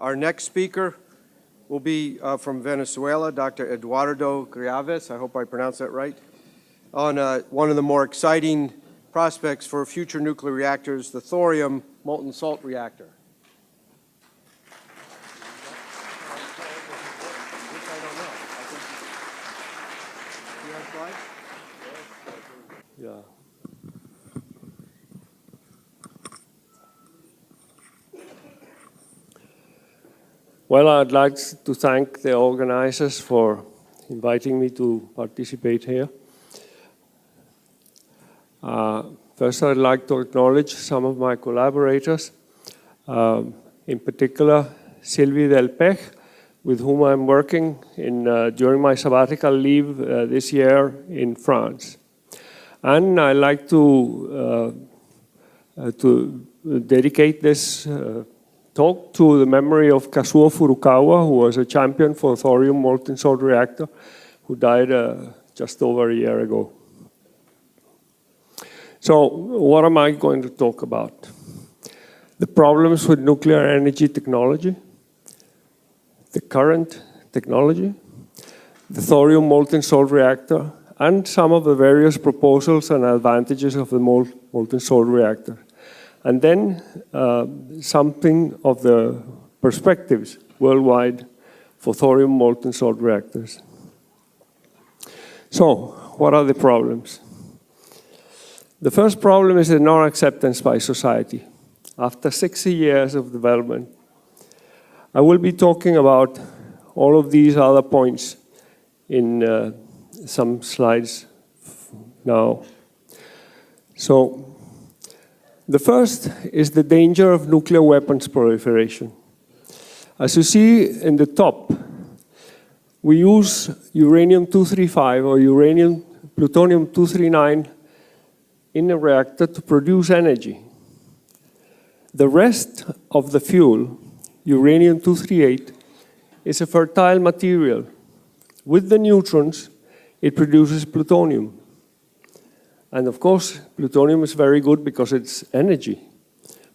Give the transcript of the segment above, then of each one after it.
Our next speaker will be from Venezuela, Dr. Eduardo Greaves, I hope I pronounced that right, on one of the more exciting prospects for future nuclear reactors, the thorium molten salt reactor. Yeah. Well, I'd like to thank the organizers for inviting me to participate here. First, I'd like to acknowledge some of my collaborators, in particular, Sylvie Delpech, with whom I'm working during my sabbatical leave this year in France. And I'd like to dedicate this talk to the memory of Kazuo Furukawa, who was a champion for thorium molten salt reactor, who died just over a year ago. So what am I going to talk about? The problems with nuclear energy technology, the current technology, the thorium molten salt reactor, and some of the various proposals and advantages of the molten salt reactor. And then something of the perspectives worldwide for thorium molten salt reactors. So, what are the problems? The first problem is the non-acceptance by society. After 60 years of development, I will be talking about all of these other points in some slides now. So, the first is the danger of nuclear weapons proliferation. As you see in the top, we use uranium-235 or plutonium-239 in a reactor to produce energy. The rest of the fuel, uranium-238, is a fertile material. With the neutrons, it produces plutonium. And of course, plutonium is very good because it's energy.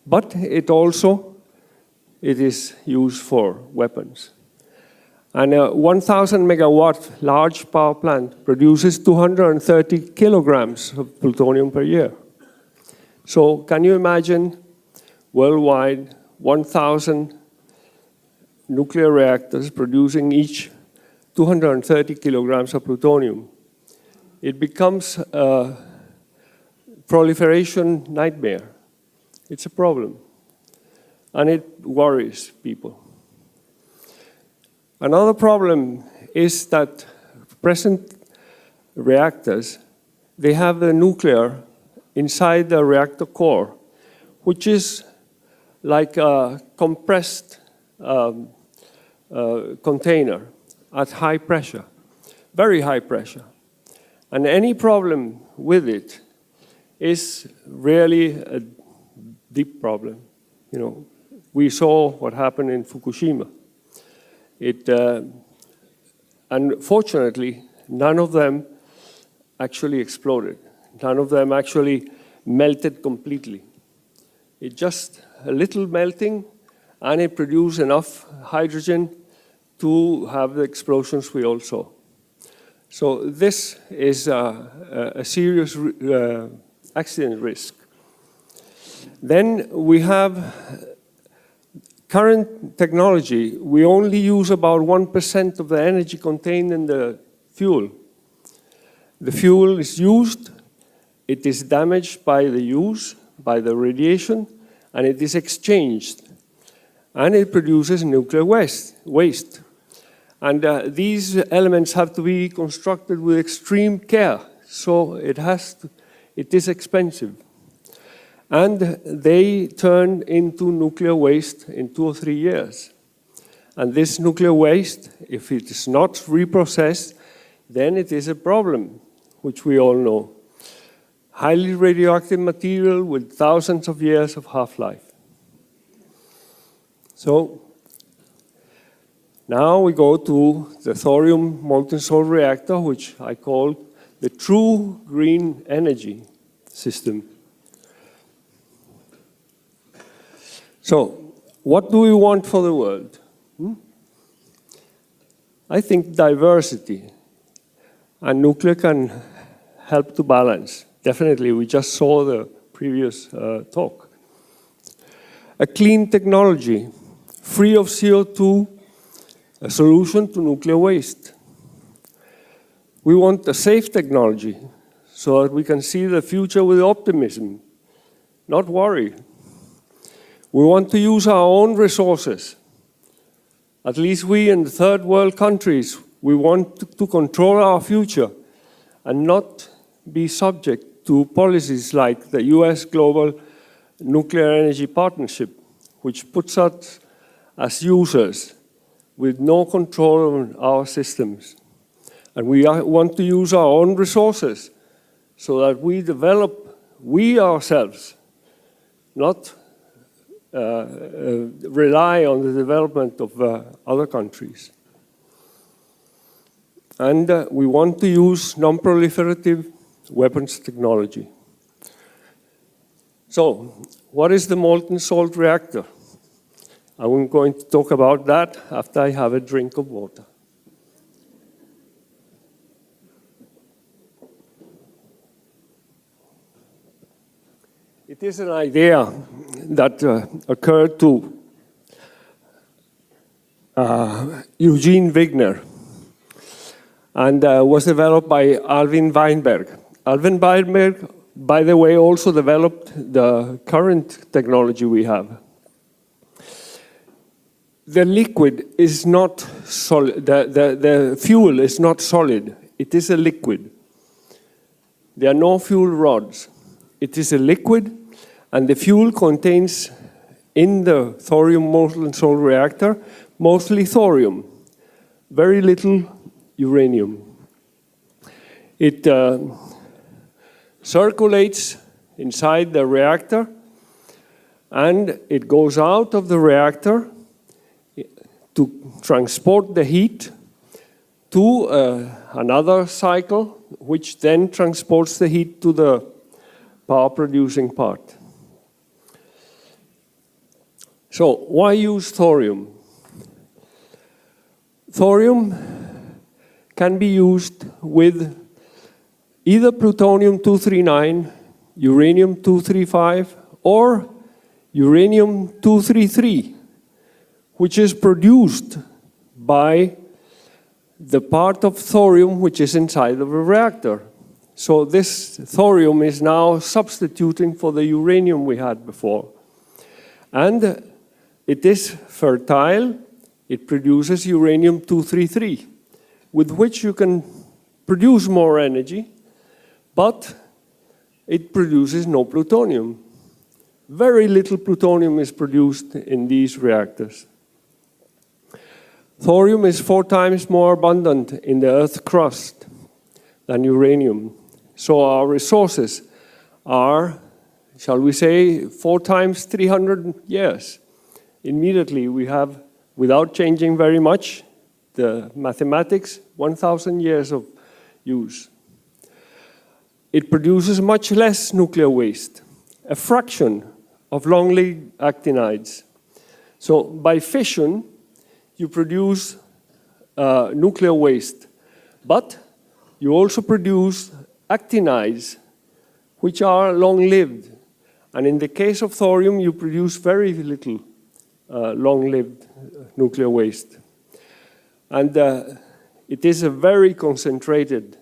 But it is used for weapons. And a 1,000 megawatt large power plant produces 230 kilograms of plutonium per year. So can you imagine worldwide 1,000 nuclear reactors producing each 230 kilograms of plutonium? It becomes a proliferation nightmare. It's a problem. And it worries people. Another problem is that present reactors, they have the nuclear inside the reactor core, which is like a compressed container at high pressure, very high pressure. And any problem with it is really a deep problem. You know, we saw what happened in Fukushima. Unfortunately, none of them actually exploded. None of them actually melted completely. It just a little melting, and it produced enough hydrogen to have the explosions we all saw. So this is a serious accident risk. Then we have current technology. We only use about 1% of the energy contained in the fuel. The fuel is used, it is damaged by the use, by the radiation, and it is exchanged. And it produces nuclear waste. And these elements have to be constructed with extreme care. So it is expensive. And they turn into nuclear waste in 2 or 3 years. And this nuclear waste, if it is not reprocessed, then it is a problem, which we all know. Highly radioactive material with thousands of years of half-life. So now we go to the thorium molten salt reactor, which I call the true green energy system. So What do we want for the world? I think diversity, and nuclear can help to balance. Definitely, we just saw the previous talk. A clean technology, free of CO2, a solution to nuclear waste. We want a safe technology so that we can see the future with optimism, not worry. We want to use our own resources. At least we in the third world countries, we want to control our future and not be subject to policies like the US Global Nuclear Energy Partnership, which puts us as users with no control on our systems. And we want to use our own resources so that we develop, we ourselves, not rely on the development of other countries. And we want to use non-proliferative weapons technology. So, what is the molten salt reactor? I'm going to talk about that after I have a drink of water. It is an idea that occurred to Eugene Wigner and was developed by Alvin Weinberg. Alvin Weinberg, by the way, also developed the current technology we have. The liquid is not solid, the fuel is not solid, it is a liquid. There are no fuel rods. It is a liquid, and the fuel contains, in the thorium molten salt reactor, mostly thorium, very little uranium. It circulates inside the reactor, and it goes out of the reactor to transport the heat to another cycle, which then transports the heat to the power-producing part. So, why use thorium? Thorium can be used with either plutonium-239, uranium-235, or uranium-233, which is produced by the part of thorium which is inside of a reactor. So this thorium is now substituting for the uranium we had before. And it is fertile. It produces uranium-233, with which you can produce more energy, but it produces no plutonium. Very little plutonium is produced in these reactors. Thorium is 4 times more abundant in the Earth's crust than uranium. So our resources are, shall we say, 4 times 300 years. Immediately we have, without changing very much, the mathematics, 1,000 years of use. It produces much less nuclear waste, a fraction of long-lived actinides. So by fission, you produce nuclear waste, but you also produce actinides, which are long-lived. And in the case of thorium, you produce very little long-lived nuclear waste. And it is a very concentrated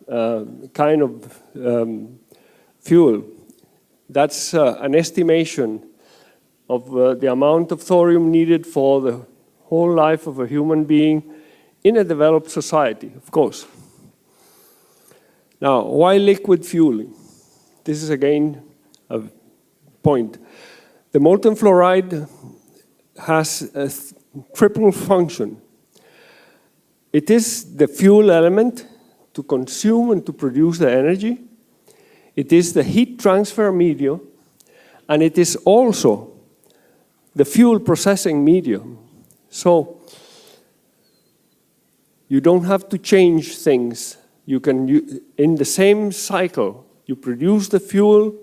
kind of fuel. That's an estimation of the amount of thorium needed for the whole life of a human being in a developed society, of course. Now, why liquid fueling? This is again a point. The molten fluoride has a triple function. It is the fuel element to consume and to produce the energy. It is the heat transfer medium, and it is also the fuel processing medium. So you don't have to change things. You can, in the same cycle, you produce the fuel,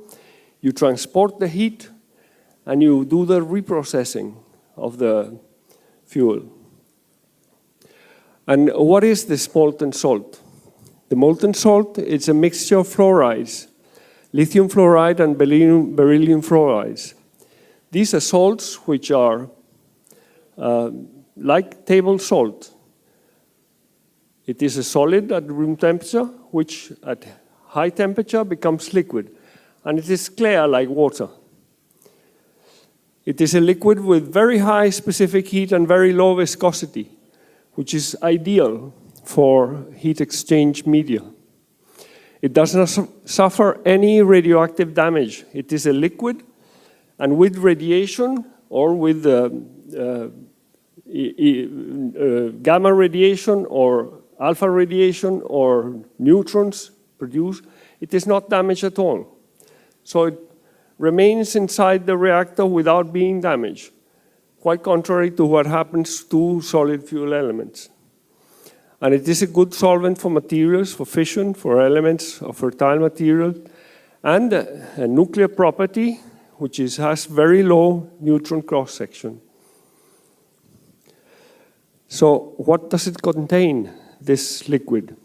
you transport the heat, and you do the reprocessing. of the fuel. And what is this molten salt? The molten salt is a mixture of fluorides, lithium fluoride and beryllium fluorides. These are salts which are like table salt. It is a solid at room temperature, which at high temperature becomes liquid, and it is clear like water. It is a liquid with very high specific heat and very low viscosity, which is ideal for heat exchange media. It does not suffer any radioactive damage. It is a liquid, and with radiation or with gamma radiation or alpha radiation or neutrons produced, it is not damaged at all. So it remains inside the reactor without being damaged, quite contrary to what happens to solid fuel elements. And it is a good solvent for materials, for fission, for elements of fertile material, and a nuclear property which has very low neutron cross-section. So what does it contain, this liquid?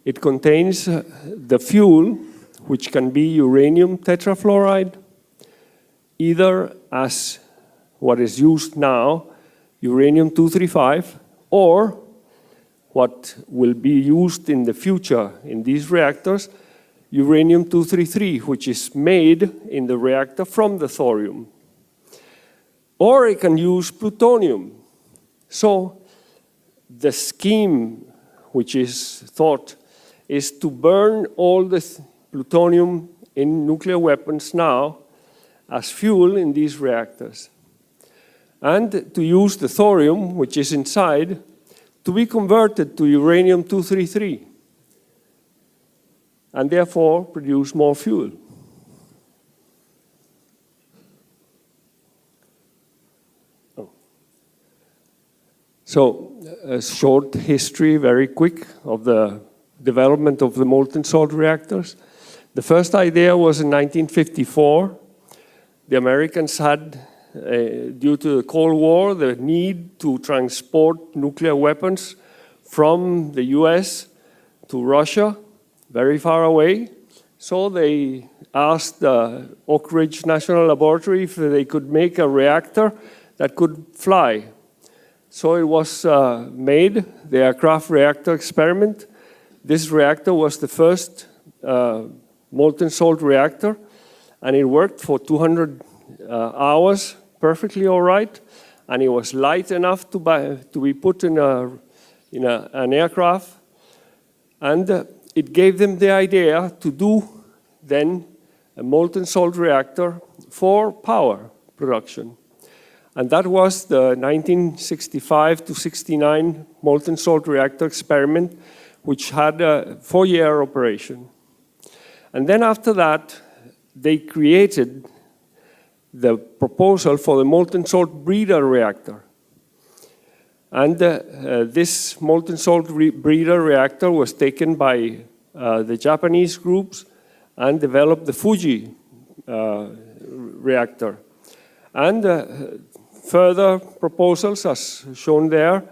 It contains the fuel, which can be uranium tetrafluoride, either as what is used now, uranium-235, or what will be used in the future in these reactors, uranium-233, which is made in the reactor from the thorium. Or it can use plutonium. So the scheme which is thought is to burn all the plutonium in nuclear weapons now as fuel in these reactors, and to use the thorium, which is inside, to be converted to uranium-233, and therefore produce more fuel. So a short history, very quick, of the development of the molten salt reactors. The first idea was in 1954. The Americans had, due to the Cold War, the need to transport nuclear weapons from the US to Russia, very far away. So they asked the Oak Ridge National Laboratory if they could make a reactor that could fly. So it was made, the aircraft reactor experiment. This reactor was the first molten salt reactor, and it worked for 200 hours perfectly all right, and it was light enough to be put in an aircraft, and it gave them the idea to do then a molten salt reactor for power production. And that was the 1965 to 69 molten salt reactor experiment, which had a 4-year operation. And then after that, they created the proposal for the molten salt breeder reactor. And this molten salt breeder reactor was taken by the Japanese groups and developed the Fuji reactor. And further proposals, as shown there,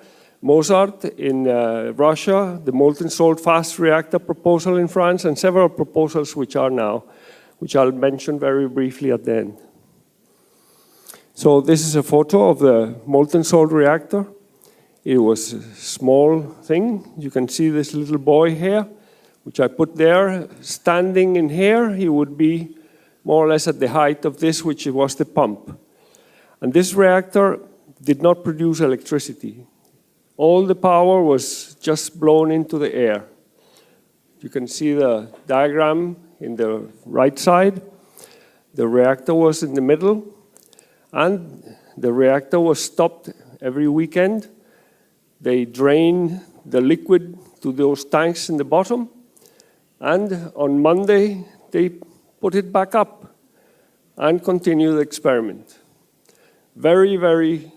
Mozart in Russia, the molten salt fast reactor proposal in France, and several proposals which are now, which I'll mention very briefly at the end. So this is a photo of the molten salt reactor. It was a small thing. You can see this little boy here, which I put there. Standing in here, he would be more or less at the height of this, which was the pump. And this reactor did not produce electricity. All the power was just blown into the air. You can see the diagram in the right side. The reactor was in the middle, and the reactor was stopped every weekend. They drain the liquid to those tanks in the bottom, and on Monday they put it back up and continue the experiment. Very, very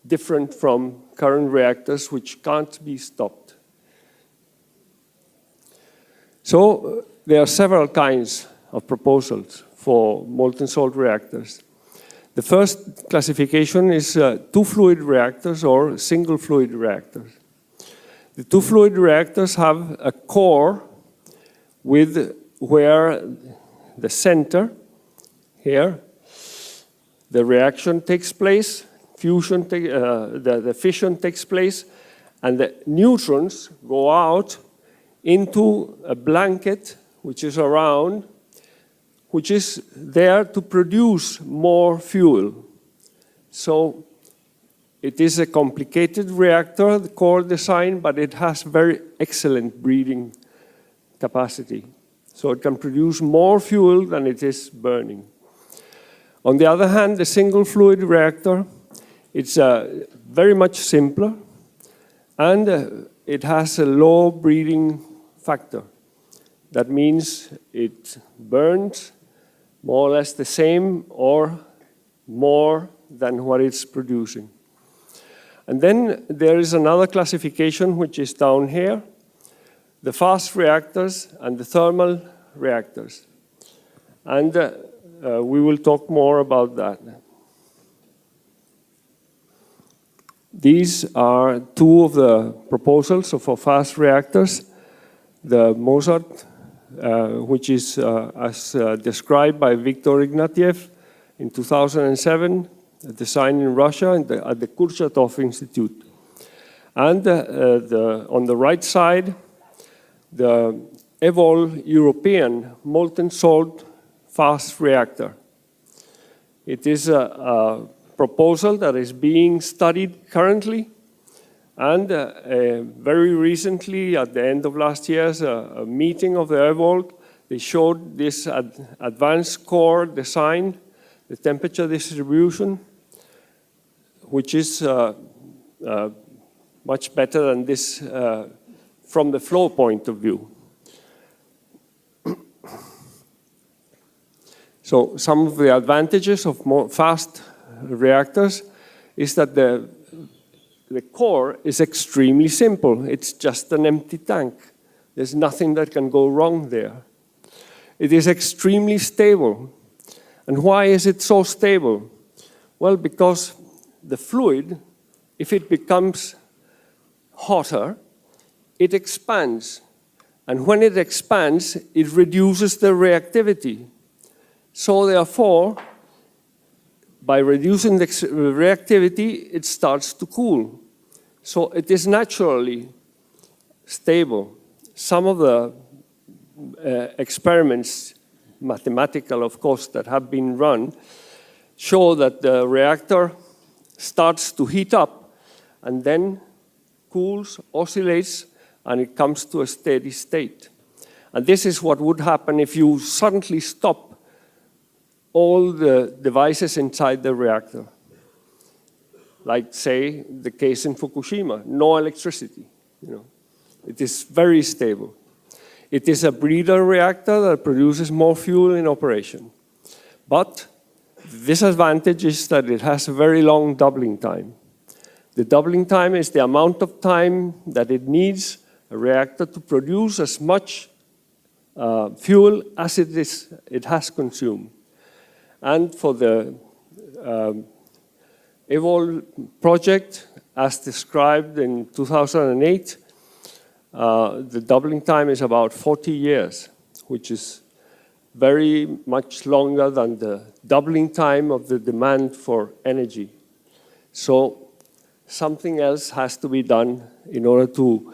different from current reactors, which can't be stopped. So there are several kinds of proposals for molten salt reactors. The first classification is two-fluid reactors or single-fluid reactors. The two-fluid reactors have a core with where the center, here, the reaction takes place, the fission takes place, and the neutrons go out into a blanket which is around, which is there to produce more fuel. So it is a complicated reactor, the core design, but it has very excellent breeding capacity. So it can produce more fuel than it is burning. On the other hand, the single fluid reactor, it's very much simpler, and it has a low breeding factor. That means it burns more or less the same or more than what it's producing. And then there is another classification which is down here, the fast reactors and the thermal reactors. And we will talk more about that. These are two of the proposals for fast reactors. The Mozart, which is as described by Viktor Ignatieff in 2007, designed in Russia at the Kurchatov Institute. And on the right side, the EVOL European molten salt fast reactor. It is a proposal that is being studied currently, and very recently, at the end of last year's a meeting of the EVOL, they showed this advanced core design, the temperature distribution, which is much better than this from the flow point of view. So some of the advantages of more fast reactors is that the core is extremely simple. It's just an empty tank. There's nothing that can go wrong there. It is extremely stable. And why is it so stable? Well, because the fluid, if it becomes hotter, it expands. And when it expands, it reduces the reactivity. So therefore, by reducing the reactivity, it starts to cool. So it is naturally stable. Some of the experiments, mathematical of course, that have been run, show that the reactor starts to heat up and then cools, oscillates, and it comes to a steady state. And this is what would happen if you suddenly stop all the devices inside the reactor. Like, say, the case in Fukushima, no electricity. It is very stable. It is a breeder reactor that produces more fuel in operation. But the disadvantage is that it has a very long doubling time. The doubling time is the amount of time that it needs a reactor to produce as much fuel as it has consumed. And for the EVOL project, as described in 2008, the doubling time is about 40 years, which is very much longer than the doubling time of the demand for energy. So something else has to be done in order to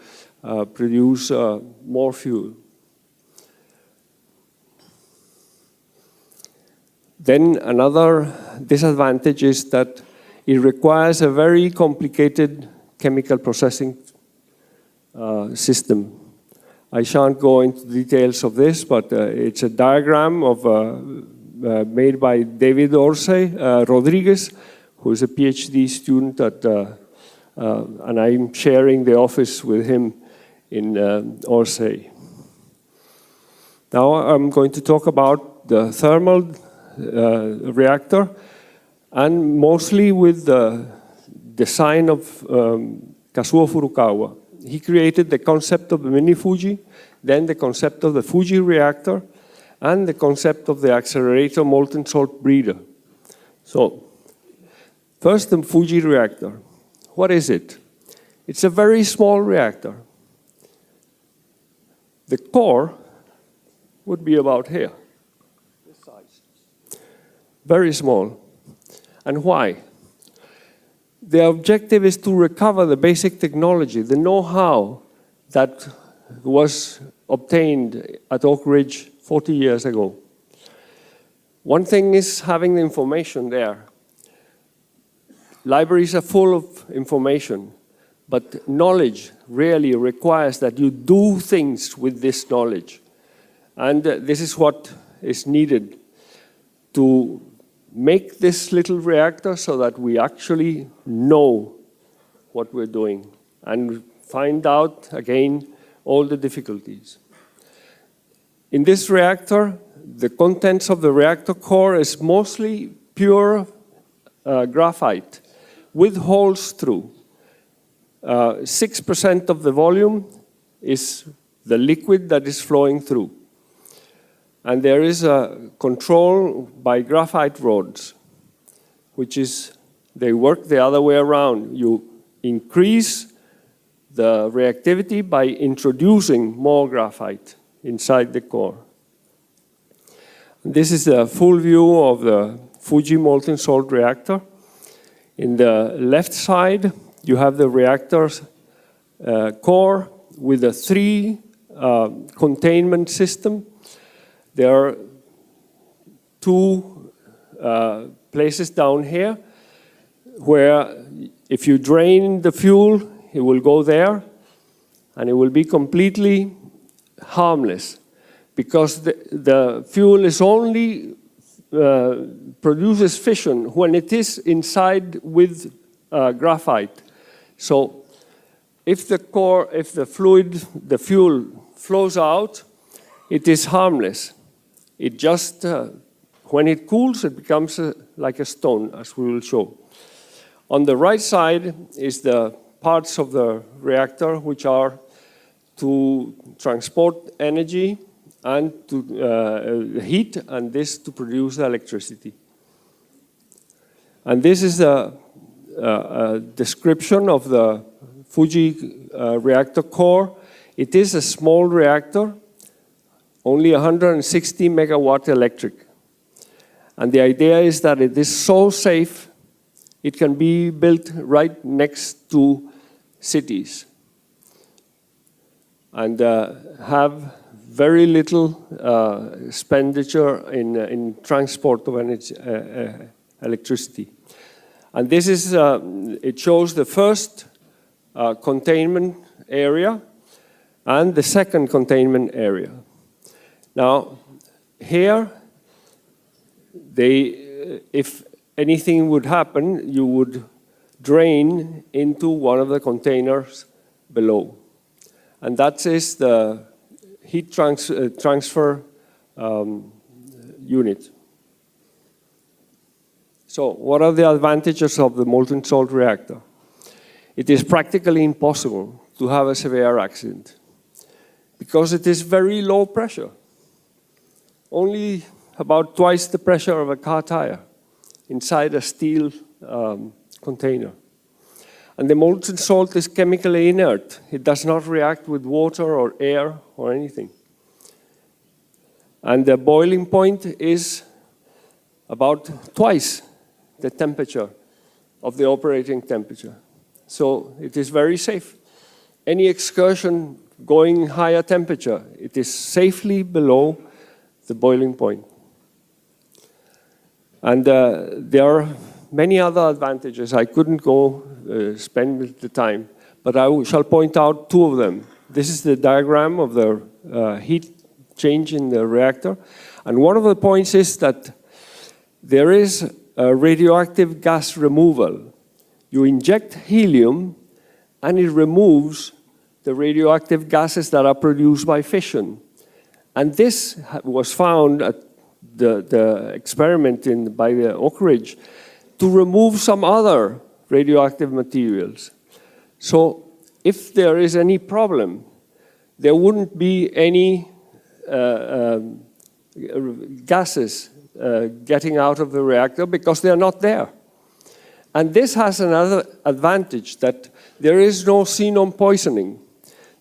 produce more fuel. Then another disadvantage is that it requires a very complicated chemical processing system. I shan't go into details of this, but it's a diagram of made by David Rodriguez, who is a PhD student at, and I'm sharing the office with him in Orsay. Now I'm going to talk about the thermal reactor, and mostly with the design of Kazuo Furukawa. He created the concept of the mini Fuji, then the concept of the Fuji reactor, and the concept of the accelerator molten salt breeder. So First, the Fuji reactor. What is it? It's a very small reactor. The core would be about here, this size. Very small. And why? The objective is to recover the basic technology, the know-how that was obtained at Oak Ridge 40 years ago. One thing is having the information there. Libraries are full of information, but knowledge really requires that you do things with this knowledge. And this is what is needed to make this little reactor so that we actually know what we're doing and find out, again, all the difficulties. In this reactor, the contents of the reactor core is mostly pure graphite with holes through. 6% of the volume is the liquid that is flowing through. And there is a control by graphite rods, which is, they work the other way around. You increase the reactivity by introducing more graphite inside the core. This is a full view of the Fuji molten salt reactor. In the left side, you have the reactor's core with a 3 containment system. There are 2 places down here where if you drain the fuel, it will go there and it will be completely harmless because the fuel is only produces fission when it is inside with graphite. So if the fuel flows out, it is harmless. It just, when it cools, it becomes like a stone, as we will show. On the right side is the parts of the reactor which are to transport energy and to heat, and this to produce electricity. And this is a description of the Fuji reactor core. It is a small reactor, only 160 megawatt electric. And the idea is that it is so safe, it can be built right next to cities and have very little expenditure in transport of energy, electricity. And this is, it shows the first containment area and the second containment area. Now, here, if anything would happen, you would drain into one of the containers below. And that is the heat transfer unit. So what are the advantages of the molten salt reactor? It is practically impossible to have a severe accident because it is very low pressure. Only about twice the pressure of a car tire inside a steel container. And the molten salt is chemically inert. It does not react with water or air or anything. And the boiling point is about twice the temperature of the operating temperature. So it is very safe. Any excursion going higher temperature, it is safely below the boiling point. And there are many other advantages. I couldn't go spend the time, but I shall point out 2 of them. This is the diagram of the heat change in the reactor. And one of the points is that there is a radioactive gas removal. You inject helium and it removes the radioactive gases that are produced by fission. And this was found at the experiment by the Oak Ridge to remove some other radioactive materials. So if there is any problem, there wouldn't be any gases getting out of the reactor because they're not there. And this has another advantage, that there is no xenon poisoning.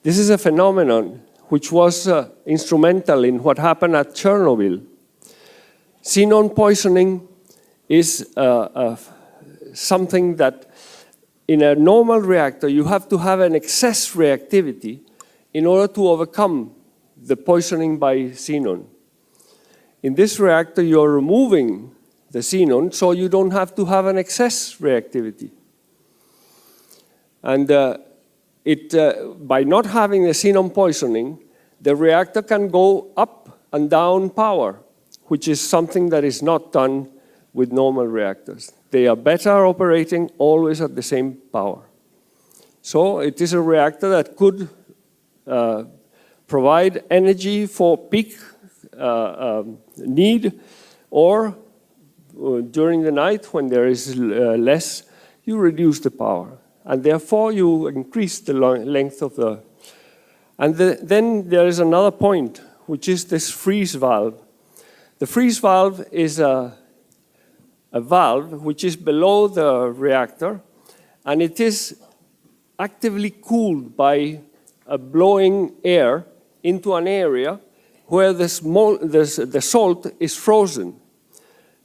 This is a phenomenon which was instrumental in what happened at Chernobyl. Xenon poisoning is something that in a normal reactor you have to have an excess reactivity in order to overcome the poisoning by xenon. In this reactor you are removing the xenon, so you don't have to have an excess reactivity. And by not having the xenon poisoning, the reactor can go up and down power, which is something that is not done with normal reactors. They are better operating always at the same power. So it is a reactor that could provide energy for peak need, or during the night when there is less, you reduce the power. And therefore you increase the length of the... And then there is another point, which is this freeze valve. The freeze valve is a valve which is below the reactor, and it is actively cooled by blowing air into an area where the salt is frozen.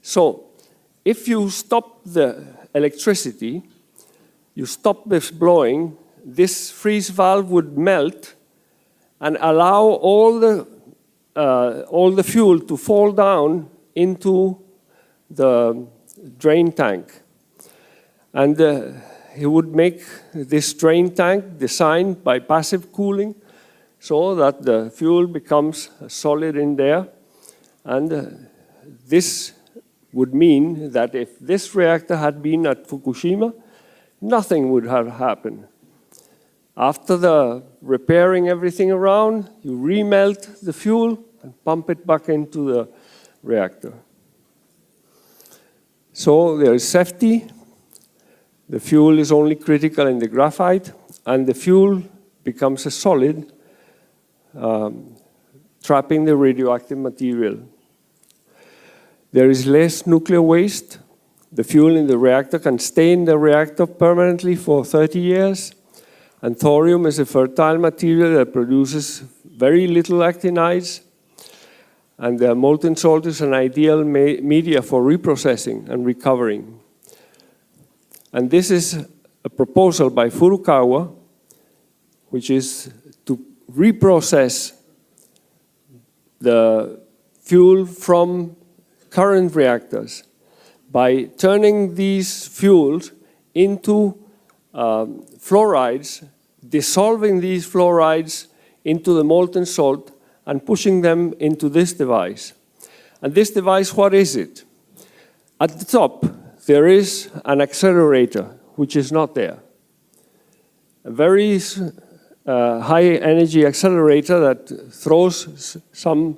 So if you stop the electricity, you stop this blowing, this freeze valve would melt and allow all the fuel to fall down into the drain tank. And he would make this drain tank designed by passive cooling so that the fuel becomes solid in there. And this would mean that if this reactor had been at Fukushima, nothing would have happened. After the repairing everything around, you remelt the fuel and pump it back into the reactor. So there is safety. The fuel is only critical in the graphite, and the fuel becomes a solid, trapping the radioactive material. There is less nuclear waste. The fuel in the reactor can stay in the reactor permanently for 30 years. And thorium is a fertile material that produces very little actinides. And the molten salt is an ideal media for reprocessing and recovering. And this is a proposal by Furukawa, which is to reprocess the fuel from current reactors by turning these fuels into fluorides, dissolving these fluorides into the molten salt and pushing them into this device. And this device, what is it? At the top, there is an accelerator, which is not there. A very high energy accelerator that throws some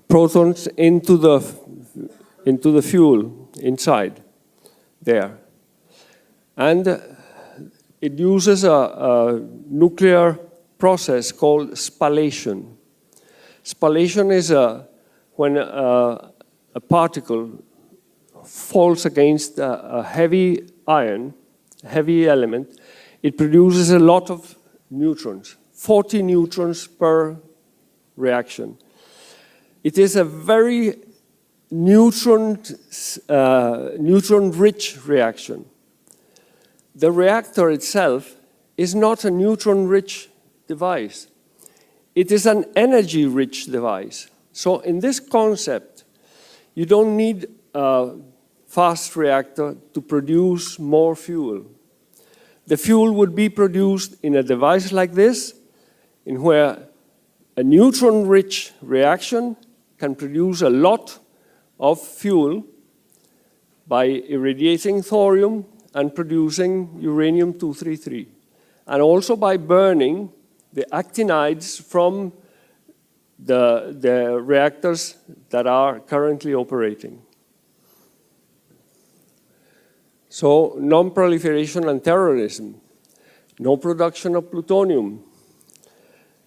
protons into the fuel inside there. And it uses a nuclear process called spallation. Spallation is when a particle falls against a heavy ion, heavy element, it produces a lot of neutrons, 40 neutrons per reaction. It is a very neutron-rich reaction. The reactor itself is not a neutron-rich device. It is an energy-rich device. So in this concept, you don't need a fast reactor to produce more fuel. The fuel would be produced in a device like this, in where a neutron-rich reaction can produce a lot of fuel by irradiating thorium and producing uranium-233, and also by burning the actinides from the reactors that are currently operating. So, non-proliferation and terrorism, no production of plutonium,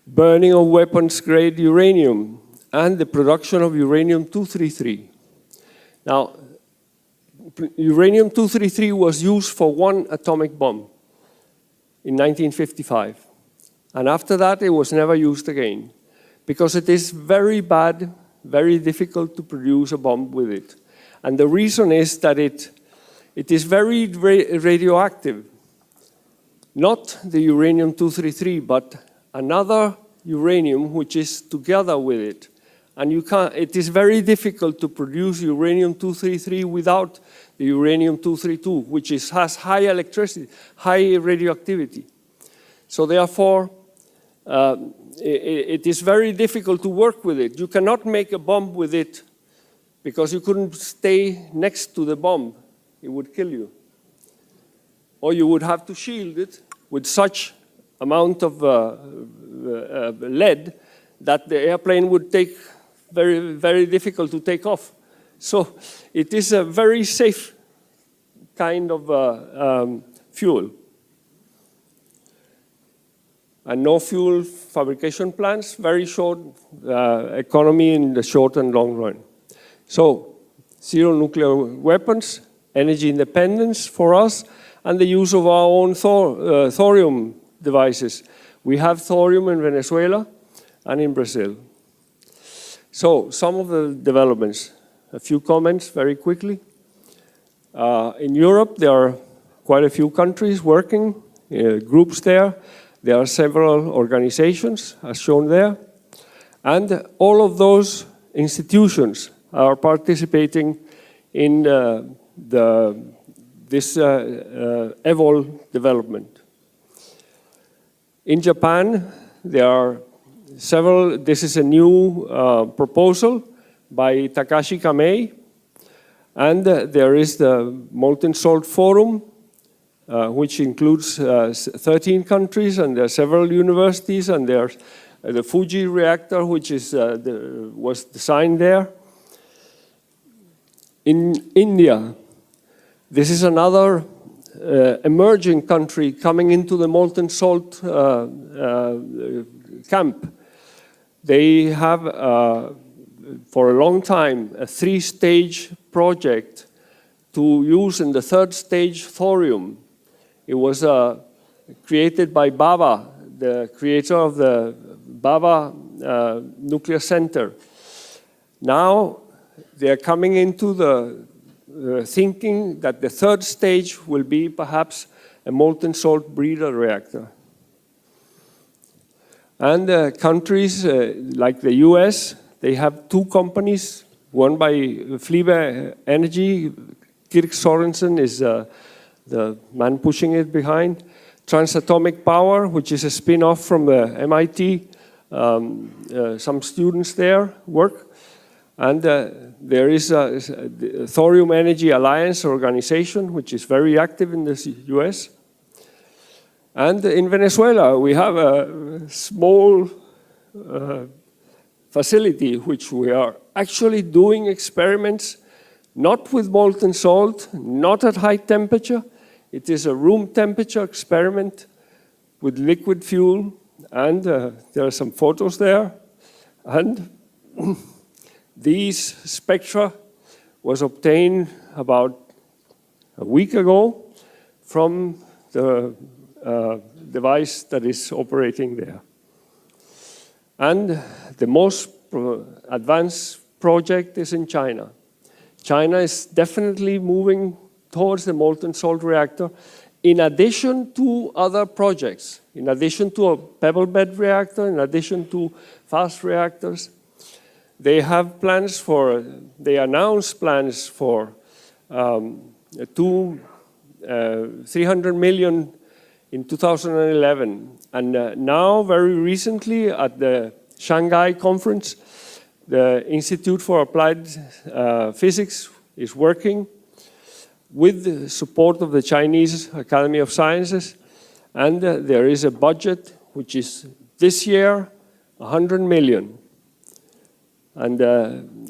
burning of weapons-grade uranium, and the production of uranium-233. Now, uranium-233 was used for one atomic bomb in 1955. And after that, it was never used again, because it is very bad, very difficult to produce a bomb with it. And the reason is that it is very radioactive. Not the uranium-233, but another uranium which is together with it. And it is very difficult to produce uranium-233 without the uranium-232, which has high electricity, high radioactivity. So therefore, it is very difficult to work with it. You cannot make a bomb with it because you couldn't stay next to the bomb. It would kill you. Or you would have to shield it with such amount of lead that the airplane would take very, very difficult to take off. So it is a very safe kind of fuel. And no fuel fabrication plants, very short economy in the short and long run. So zero nuclear weapons, energy independence for us, and the use of our own thorium devices. We have thorium in Venezuela and in Brazil. So some of the developments, a few comments very quickly. In Europe, there are quite a few countries working, groups there. There are several organizations, as shown there. And all of those institutions are participating in this EVOL development. In Japan, there are several. This is a new proposal by Takashi Kamei. And there is the Molten Salt Forum, which includes 13 countries, and there are several universities, and there's the Fuji reactor, which was designed there. In India, this is another emerging country coming into the molten salt camp. They have, for a long time, a 3-stage project to use in the 3rd stage thorium. It was created by Baba, the creator of the Baba Nuclear Center. Now they are coming into the thinking that the 3rd stage will be perhaps a molten salt breeder reactor. And countries like the US, they have 2 companies, one by Fliebe Energy. Kirk Sorensen is the man pushing it behind. Transatomic Power, which is a spin-off from the MIT. Some students there work. And there is a Thorium Energy Alliance organization, which is very active in the US. And in Venezuela, we have a small facility which we are actually doing experiments, not with molten salt, not at high temperature. It is a room temperature experiment with liquid fuel, and there are some photos there. And these spectra was obtained about a week ago from the device that is operating there. And the most advanced project is in China. China is definitely moving towards the molten salt reactor, in addition to other projects, in addition to a pebble bed reactor, in addition to fast reactors. They have plans for, they announced plans for 300 million in 2011. And now, very recently, at the Shanghai conference, the Institute for Applied Physics is working with the support of the Chinese Academy of Sciences. And there is a budget, which is this year, 100 million. And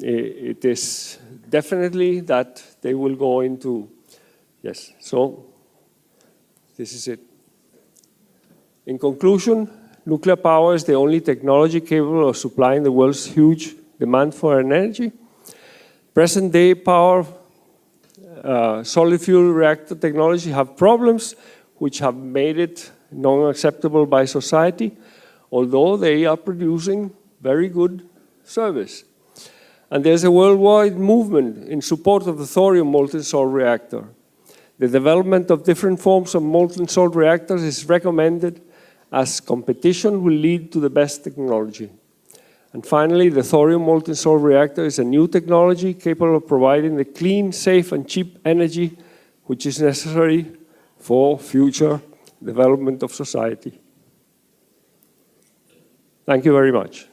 it is definitely that they will go into, yes, so this is it. In conclusion, nuclear power is the only technology capable of supplying the world's huge demand for energy. Present-day power solid fuel reactor technology have problems which have made it non-acceptable by society, although they are producing very good service. And there's a worldwide movement in support of the thorium molten salt reactor. The development of different forms of molten salt reactors is recommended as competition will lead to the best technology. And finally, the thorium molten salt reactor is a new technology capable of providing the clean, safe, and cheap energy which is necessary for future development of society. Thank you very much.